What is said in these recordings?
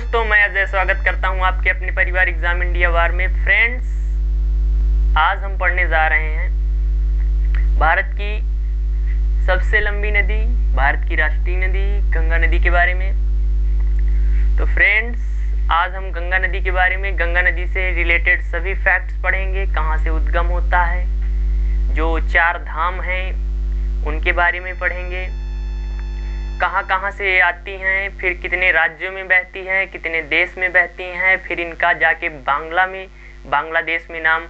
दोस्तों, मैं अजय स्वागत करता हूं आपके अपने परिवार एग्जाम इंडिया वार में। फ्रेंड्स, आज हम पढ़ने जा रहे हैं भारत की सबसे लंबी नदी, भारत की राष्ट्रीय नदी गंगा नदी के बारे में। तो फ्रेंड्स, आज हम गंगा नदी के बारे में, गंगा नदी से रिलेटेड सभी फैक्ट्स पढ़ेंगे। कहाँ से उद्गम होता है, जो 4 धाम हैं उनके बारे में पढ़ेंगे, कहाँ कहाँ से आती हैं, फिर कितने राज्यों में बहती हैं, कितने देश में बहती हैं, फिर इनका जाके बांग्लादेश में नाम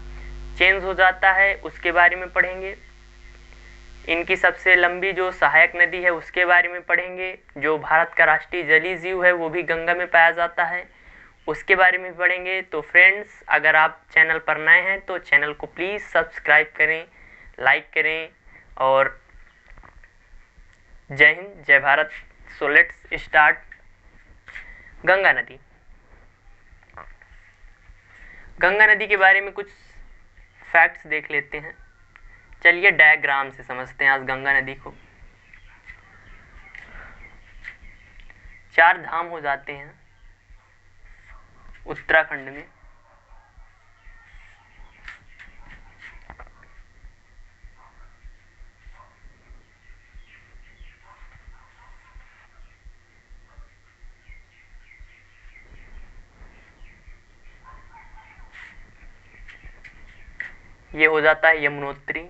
चेंज हो जाता है, उसके बारे में पढ़ेंगे। इनकी सबसे लंबी जो सहायक नदी है उसके बारे में पढ़ेंगे। जो भारत का राष्ट्रीय जलीय जीव है वो भी गंगा में पाया जाता है, उसके बारे में पढ़ेंगे। तो फ्रेंड्स, अगर आप चैनल पर नए हैं तो चैनल को प्लीज़ सब्सक्राइब करें, लाइक करें और जय हिंद, जय Bharat. So let's start. Ganga नदी। गंगा नदी के बारे में कुछ फैक्ट्स देख लेते हैं। चलिए डायग्राम से समझते हैं आज गंगा नदी को। 4 धाम हो जाते हैं उत्तराखंड में। ये हो जाता है यमुनोत्री,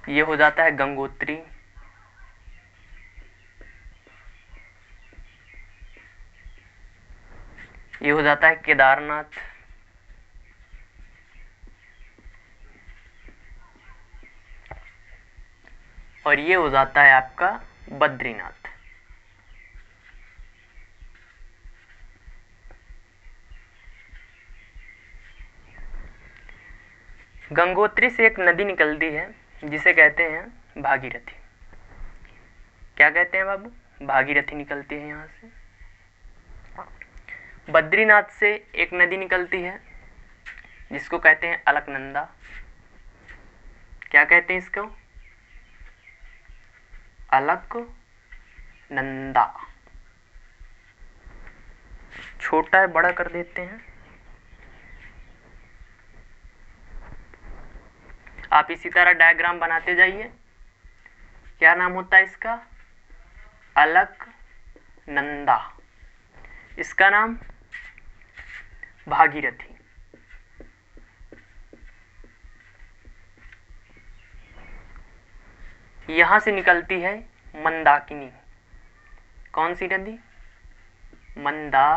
ये हो जाता है गंगोत्री, ये हो जाता है केदारनाथ, और ये हो जाता है आपका बद्रीनाथ। गंगोत्री से एक नदी निकलती है जिसे कहते हैं भागीरथी। क्या कहते हैं बाबू? भागीरथी निकलती है यहाँ से। बद्रीनाथ से एक नदी निकलती है जिसको कहते हैं अलकनंदा। क्या कहते हैं इसको? अलकनंदा। छोटा है, बड़ा कर देते हैं। आप इसी तरह डायग्राम बनाते जाइए। क्या नाम होता है इसका? अलकनंदा। इसका नाम भागीरथी। यहां से निकलती है मंदाकिनी। कौन सी नदी? मंदाकिनी।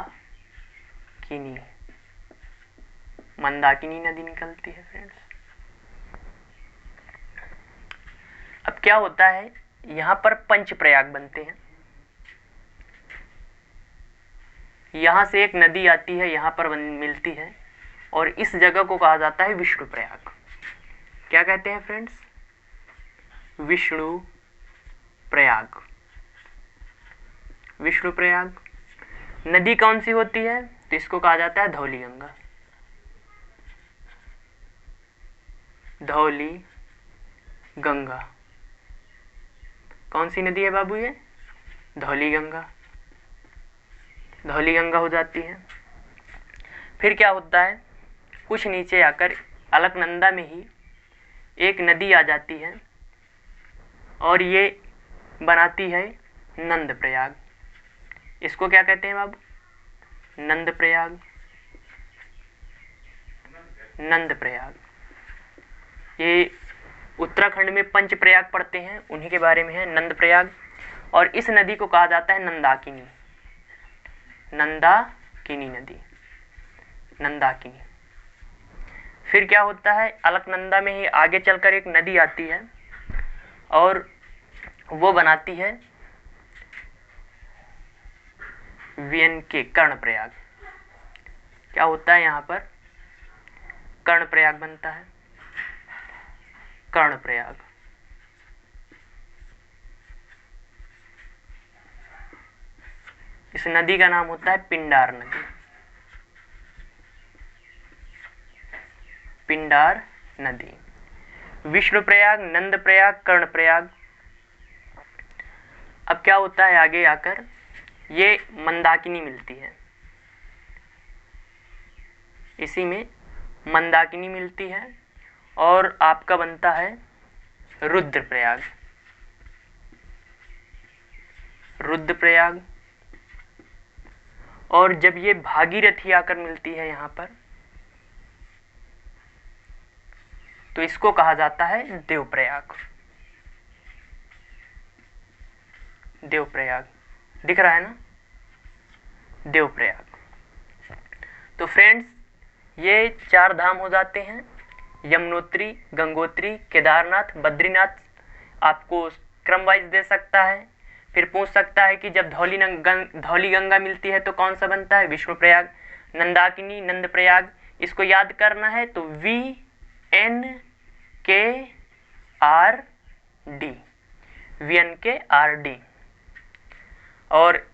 मंदाकिनी नदी निकलती है फ्रेंड्स। अब क्या होता है, यहां पर पंचप्रयाग बनते हैं। यहां से एक नदी आती है, यहां पर मिलती है, और इस जगह को कहा जाता है विष्णु प्रयाग। क्या कहते हैं फ्रेंड्स? विष्णु प्रयाग। विष्णु प्रयाग। नदी कौन सी होती है? तो इसको कहा जाता है धौली गंगा। धौली गंगा। कौन सी नदी है बाबू ये? धौली गंगा। धौली गंगा हो जाती है। फिर क्या होता है, कुछ नीचे आकर अलकनंदा में ही एक नदी आ जाती है और ये बनाती है नंद प्रयाग। इसको क्या कहते हैं बाबू? नंद प्रयाग। नंद प्रयाग। ये उत्तराखंड में पंच प्रयाग पड़ते हैं, उन्हीं के बारे में है नंद प्रयाग। और इस नदी को कहा जाता है नंदाकिनी। नंदाकिनी नदी। नंदाकिनी। फिर क्या होता है, अलकनंदा में ही आगे चलकर एक नदी आती है और वो बनाती है VNK कर्णप्रयाग। क्या होता है यहाँ पर? कर्णप्रयाग बनता है। कर्णप्रयाग। इस नदी का नाम होता है पिंडार नदी। पिंडार नदी। विष्णुप्रयाग, नंदप्रयाग, कर्णप्रयाग, क्या होता है आगे आकर, ये मंदाकिनी मिलती है, इसी में मंदाकिनी मिलती है और आपका बनता है रुद्रप्रयाग। रुद्रप्रयाग। और जब ये भागीरथी आकर मिलती है यहाँ पर, तो इसको कहा जाता है देवप्रयाग। देवप्रयाग दिख रहा है ना, देवप्रयाग। तो फ्रेंड्स, ये 4 धाम हो जाते हैं, यमुनोत्री, गंगोत्री, केदारनाथ, बद्रीनाथ। आपको क्रम वाइज दे सकता है। फिर पूछ सकता है कि जब धौली गंगा मिलती है तो कौन सा बनता है, विष्णुप्रयाग। नंदाकिनी, नंदप्रयाग, इसको याद करना है तो VNKRD, VNKRD। और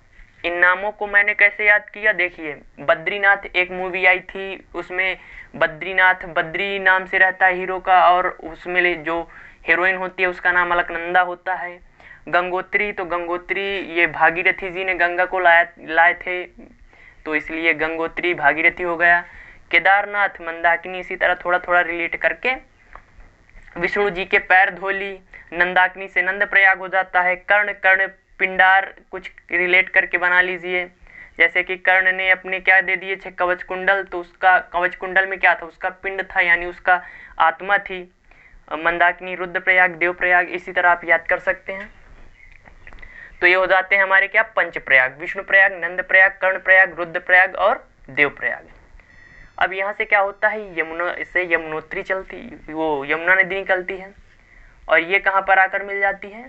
इन नामों को मैंने कैसे याद किया, देखिए बद्रीनाथ एक मूवी आई थी, उसमें बद्रीनाथ, बद्री नाम से रहता है हीरो का, और उसमें जो हीरोइन होती है उसका नाम अलकनंदा होता है। गंगोत्री, तो गंगोत्री ये भागीरथी जी ने गंगा को लाए थे, तो इसलिए गंगोत्री भागीरथी हो गया। केदारनाथ, मंदाकिनी, इसी तरह थोड़ा थोड़ा रिलेट करके विष्णु जी के पैर धोली, नंदाकिनी से नंदप्रयाग हो जाता है। कर्ण पिंडार कुछ रिलेट करके बना लीजिए, जैसे कि कर्ण ने अपने क्या दे दिए थे, कवच कुंडल, तो उसका कवच कुंडल में क्या था, उसका पिंड था, यानी उसका आत्मा थी। मंदाकिनी, रुद्रप्रयाग, देवप्रयाग, इसी तरह आप याद कर सकते हैं। तो ये हो जाते हैं हमारे क्या, पंचप्रयाग, विष्णुप्रयाग, नंदप्रयाग, कर्णप्रयाग, रुद्रप्रयाग और देवप्रयाग। अब यहाँ से क्या होता है, यमुना से यमुनोत्री चलती, वो यमुना नदी निकलती है, और ये कहाँ पर आकर मिल जाती है,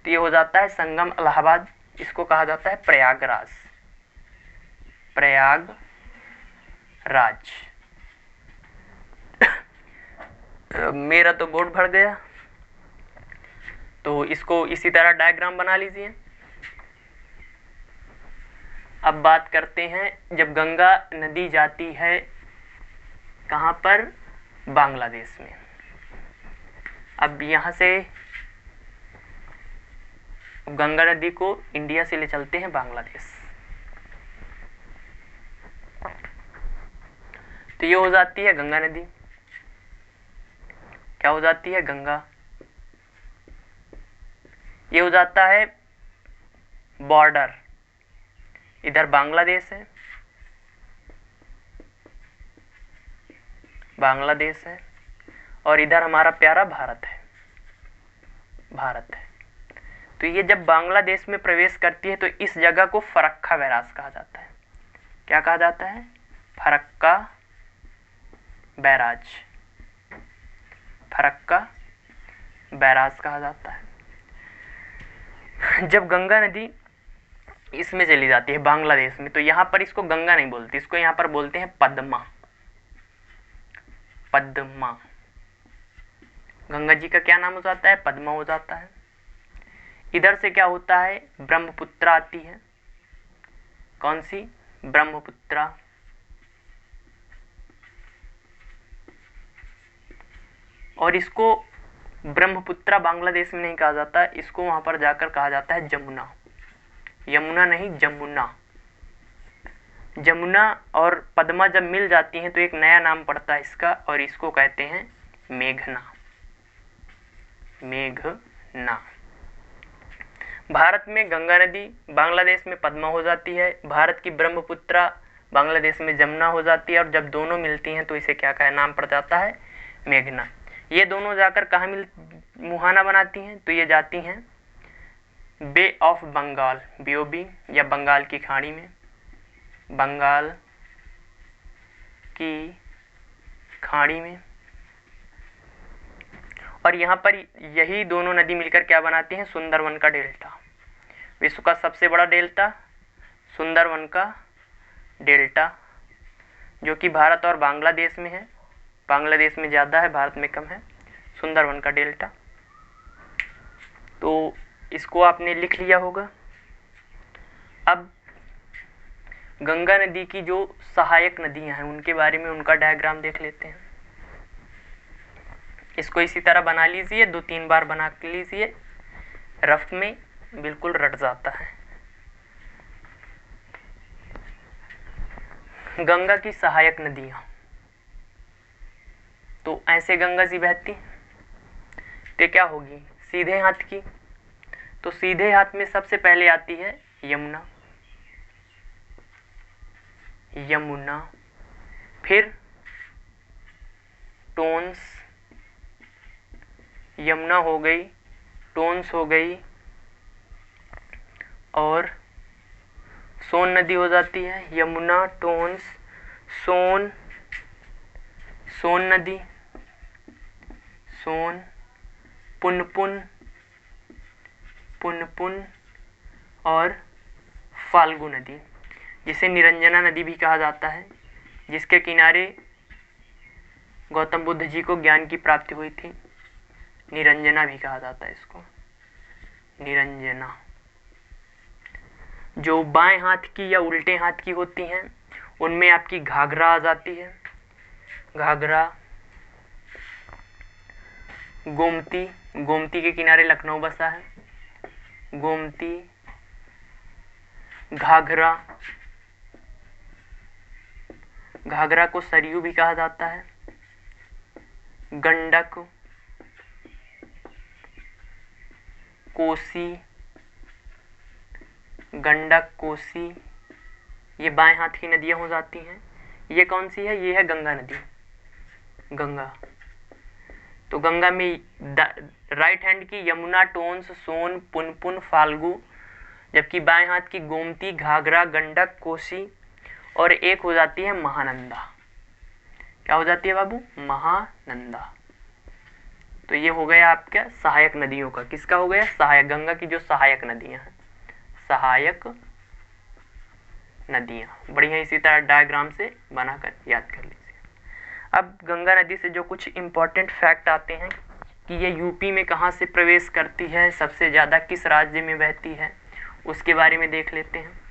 तो ये हो जाता है संगम इलाहाबाद। इसको कहा जाता है प्रयागराज। प्रयागराज। मेरा तो बोर्ड भर गया, तो इसको इसी तरह डायग्राम बना लीजिए। अब बात करते हैं, जब गंगा नदी जाती है कहाँ पर, बांग्लादेश में। अब यहाँ से गंगा नदी को इंडिया से ले चलते हैं बांग्लादेश। तो ये हो जाती है गंगा नदी। क्या हो जाती है, गंगा। ये हो जाता है बॉर्डर, इधर बांग्लादेश है, बांग्लादेश है, और इधर हमारा प्यारा भारत है, भारत है। तो ये जब बांग्लादेश में प्रवेश करती है तो इस जगह को फरक्का बैराज कहा जाता है। क्या कहा जाता है, फरक्का बैराज। फरक्का बैराज कहा जाता है। जब गंगा नदी इसमें चली जाती है बांग्लादेश में, तो यहाँ पर इसको गंगा नहीं बोलते, इसको यहाँ पर बोलते हैं पद्मा। पद्मा। गंगा जी का क्या नाम हो जाता है, पद्मा हो जाता है। इधर से क्या होता है, ब्रह्मपुत्रा आती है। कौन सी, ब्रह्मपुत्रा। और इसको ब्रह्मपुत्रा बांग्लादेश में नहीं कहा जाता, इसको वहां पर जाकर कहा जाता है जमुना। यमुना नहीं, जमुना। जमुना और पद्मा जब मिल जाती हैं तो एक नया नाम पड़ता है इसका, और इसको कहते हैं मेघना। मेघना। भारत में गंगा नदी, बांग्लादेश में पद्मा हो जाती है। भारत की ब्रह्मपुत्रा बांग्लादेश में जमुना हो जाती है, और जब दोनों मिलती हैं तो इसे क्या कहा नाम पड़ जाता है, मेघना। ये दोनों जाकर कहाँ मुहाना बनाती हैं, तो ये जाती हैं बे ऑफ बंगाल, BOB, या बंगाल की खाड़ी में। बंगाल की खाड़ी में। और यहाँ पर यही दोनों नदी मिलकर क्या बनाती हैं, सुंदरवन का डेल्टा। विश्व का सबसे बड़ा डेल्टा सुंदरवन का डेल्टा, जो कि भारत और बांग्लादेश में है। बांग्लादेश में ज़्यादा है, भारत में कम है। सुंदरवन का डेल्टा। तो इसको आपने लिख लिया होगा। अब गंगा नदी की जो सहायक नदियां हैं उनके बारे में उनका डायग्राम देख लेते हैं। इसको इसी तरह बना लीजिए, 2-3 बार बना लीजिए रफ में, बिल्कुल रट जाता है। गंगा की सहायक नदियां, तो ऐसे गंगा जी बहती तो क्या होगी, सीधे हाथ की। तो सीधे हाथ में सबसे पहले आती है यमुना, यमुना, फिर टोन्स, यमुना हो गई, टोन्स हो गई, और सोन नदी हो जाती है, यमुना, टोन्स, सोन, सोन नदी, सोन, पुनपुन, पुनपुन, और फाल्गु नदी, जिसे निरंजना नदी भी कहा जाता है, जिसके किनारे गौतम बुद्ध जी को ज्ञान की प्राप्ति हुई थी। निरंजना भी कहा जाता है इसको, निरंजना। जो बाएं हाथ की या उल्टे हाथ की होती हैं उनमें आपकी घाघरा आ जाती है, घाघरा, गोमती, गोमती के किनारे लखनऊ बसा है, गोमती, घाघरा, घाघरा को सरयू भी कहा जाता है, गंडक, कोसी, गंडक, कोसी, ये बाएं हाथ की नदियां हो जाती हैं। ये कौन सी है, ये है गंगा नदी, गंगा। तो गंगा में राइट हैंड की यमुना, टोन्स, सोन, पुनपुन, फाल्गु, जबकि बाएं हाथ की गोमती, घाघरा, गंडक, कोसी, और एक हो जाती है महानंदा। क्या हो जाती है बाबू, महानंदा। तो ये हो गया आपका सहायक नदियों का, किसका हो गया, सहायक, गंगा की जो सहायक नदियां हैं, सहायक नदियां। बढ़िया इसी तरह डायग्राम से बनाकर याद कर लीजिए। अब गंगा नदी से जो कुछ इंपॉर्टेंट फैक्ट आते हैं कि ये यूपी में कहाँ से प्रवेश करती है, सबसे ज़्यादा किस राज्य में बहती है, उसके बारे में देख लेते हैं।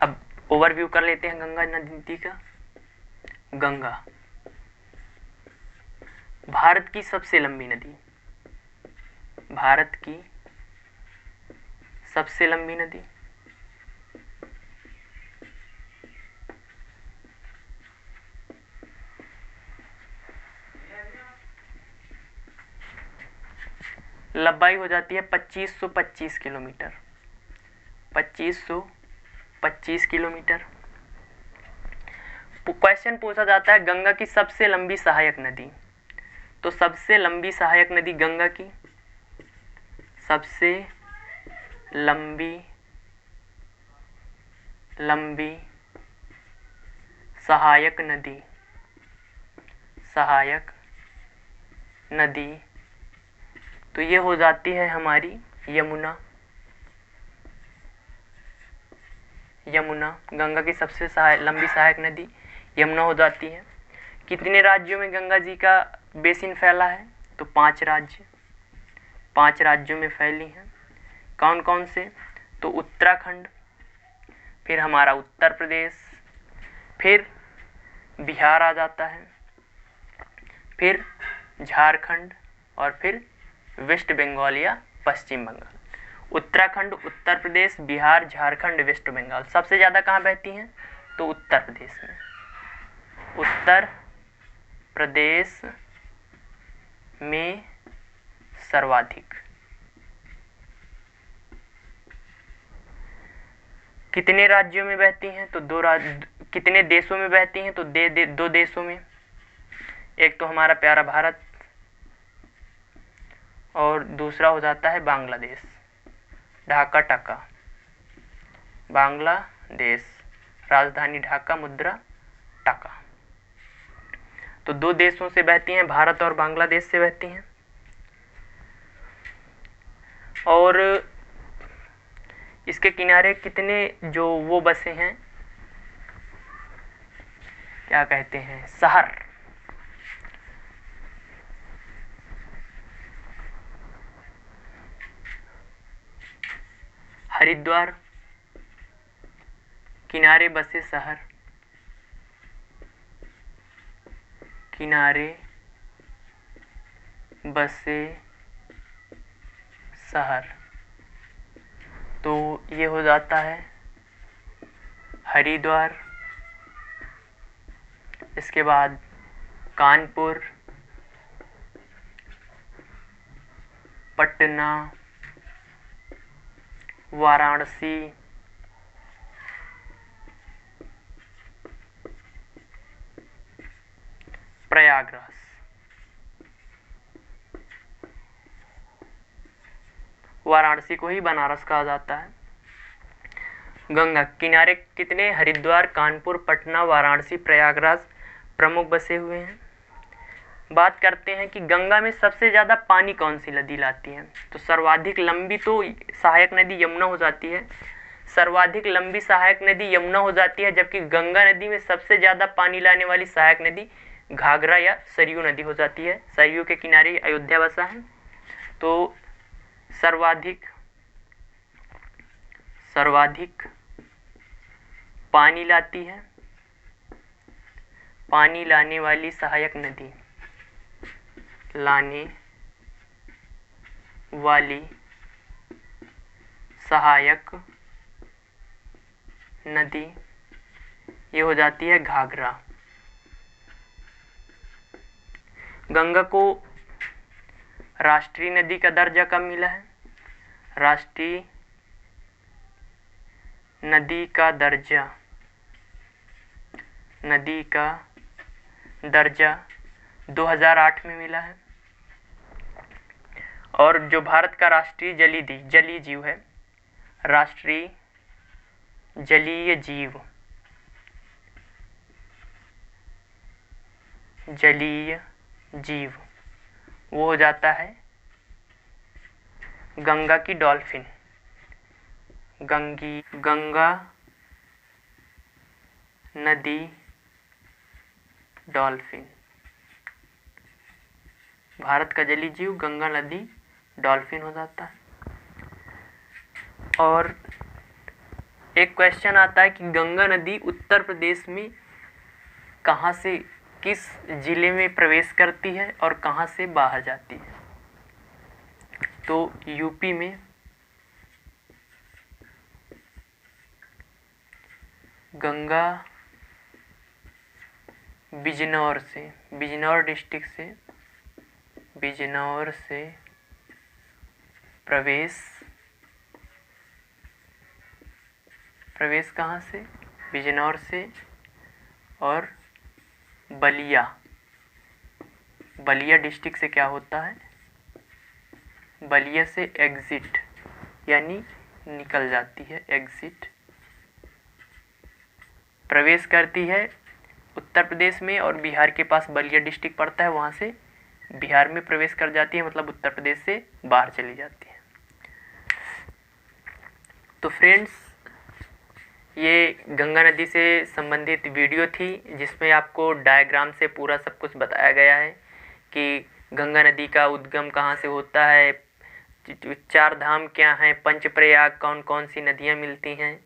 अब ओवरव्यू कर लेते हैं गंगा नदी का। गंगा भारत की सबसे लंबी नदी, भारत की सबसे लंबी नदी, लंबाई हो जाती है 2525 किलोमीटर, 2525 किलोमीटर। क्वेश्चन पूछा जाता है गंगा की सबसे लंबी सहायक नदी, तो सबसे लंबी सहायक नदी गंगा की सबसे लंबी सहायक नदी, सहायक नदी, तो ये हो जाती है हमारी यमुना। यमुना गंगा की सबसे लंबी सहायक नदी यमुना हो जाती है। कितने राज्यों में गंगा जी का बेसिन फैला है, तो 5 राज्य, 5 राज्यों में फैली हैं। कौन कौन से, तो उत्तराखंड, फिर हमारा उत्तर प्रदेश, फिर बिहार आ जाता है, फिर झारखंड, और फिर वेस्ट बंगाल या पश्चिम बंगाल। उत्तराखंड, उत्तर प्रदेश, बिहार, झारखंड, वेस्ट बंगाल। सबसे ज़्यादा कहाँ बहती हैं, तो उत्तर प्रदेश में, उत्तर प्रदेश में सर्वाधिक। कितने राज्यों में बहती हैं, तो 2 राज्य। कितने देशों में बहती हैं, तो 2 देशों में, एक तो हमारा प्यारा भारत और दूसरा हो जाता है बांग्लादेश, ढाका टाका, बांग्लादेश, राजधानी ढाका, मुद्रा टाका। तो 2 देशों से बहती हैं, भारत और बांग्लादेश से बहती हैं। और इसके किनारे कितने जो वो बसे हैं, क्या कहते हैं, शहर, हरिद्वार किनारे बसे शहर, किनारे बसे शहर, तो ये हो जाता है हरिद्वार। इसके बाद कानपुर, पटना, वाराणसी, प्रयागराज। वाराणसी को ही बनारस कहा जाता है। गंगा किनारे कितने? हरिद्वार, कानपुर, पटना, वाराणसी, प्रयागराज प्रमुख बसे हुए हैं। बात करते हैं कि गंगा में सबसे ज़्यादा पानी कौन सी नदी लाती है, तो सर्वाधिक लंबी तो सहायक नदी यमुना हो जाती है। सर्वाधिक लंबी सहायक नदी यमुना हो जाती है, जबकि गंगा नदी में सबसे ज़्यादा पानी लाने वाली सहायक नदी घाघरा या सरयू नदी हो जाती है। सरयू के किनारे अयोध्या बसा है। तो सर्वाधिक पानी लाती है, पानी लाने वाली सहायक नदी, लाने वाली सहायक नदी ये हो जाती है घाघरा। गंगा को राष्ट्रीय नदी का दर्जा कब मिला है? राष्ट्रीय नदी का दर्जा 2008 में मिला है। और जो भारत का राष्ट्रीय जलीय जीव है, राष्ट्रीय जलीय जीव वो हो जाता है गंगा की डॉल्फिन। गंगा नदी डॉल्फिन, भारत का जलीय जीव गंगा नदी डॉल्फिन हो जाता है। और एक क्वेश्चन आता है कि गंगा नदी उत्तर प्रदेश में कहाँ से, किस जिले में प्रवेश करती है और कहाँ से बाहर जाती है? तो यूपी में गंगा बिजनौर डिस्ट्रिक्ट से प्रवेश कहाँ से? बिजनौर से। और बलिया डिस्ट्रिक्ट से क्या होता है? बलिया से एग्जिट यानी निकल जाती है, एग्जिट प्रवेश करती है उत्तर प्रदेश में। और बिहार के पास बलिया डिस्ट्रिक्ट पड़ता है, वहाँ से बिहार में प्रवेश कर जाती है, मतलब उत्तर प्रदेश से बाहर चली जाती है। तो फ्रेंड्स, ये गंगा नदी से संबंधित वीडियो थी, जिसमें आपको डायग्राम से पूरा सब कुछ बताया गया है कि गंगा नदी का उद्गम कहाँ से होता है, 4 धाम क्या हैं, पंचप्रयाग कौन कौन सी नदियाँ मिलती हैं,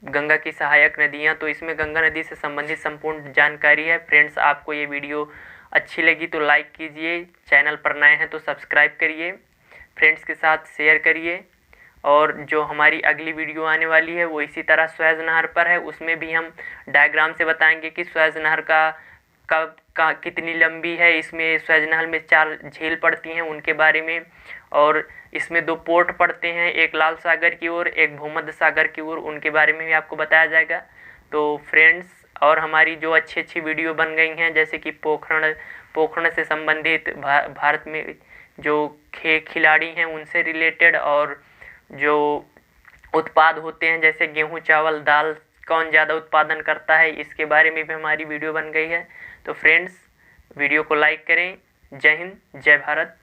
गंगा की सहायक नदियाँ। तो इसमें गंगा नदी से संबंधित संपूर्ण जानकारी है। फ्रेंड्स, आपको ये वीडियो अच्छी लगी तो लाइक कीजिए, चैनल पर नए हैं तो सब्सक्राइब करिए, फ्रेंड्स के साथ शेयर करिए। और जो हमारी अगली वीडियो आने वाली है वो इसी तरह स्वेज नहर पर है। उसमें भी हम डायग्राम से बताएंगे कि स्वेज नहर का कितनी लंबी है। इसमें स्वेज नहर में 4 झील पड़ती हैं, उनके बारे में। और इसमें 2 पोर्ट पड़ते हैं, एक लाल सागर की ओर, एक भूमध्य सागर की ओर, उनके बारे में भी आपको बताया जाएगा। तो फ्रेंड्स, और हमारी जो अच्छी वीडियो बन गई हैं, जैसे कि पोखरण से संबंधित भारत में जो खिलाड़ी हैं उनसे रिलेटेड, और जो उत्पाद होते हैं जैसे गेहूं, चावल, दाल कौन ज़्यादा उत्पादन करता है, इसके बारे में भी हमारी वीडियो बन गई है। तो फ्रेंड्स, वीडियो को लाइक करें। जय हिंद, जय भारत।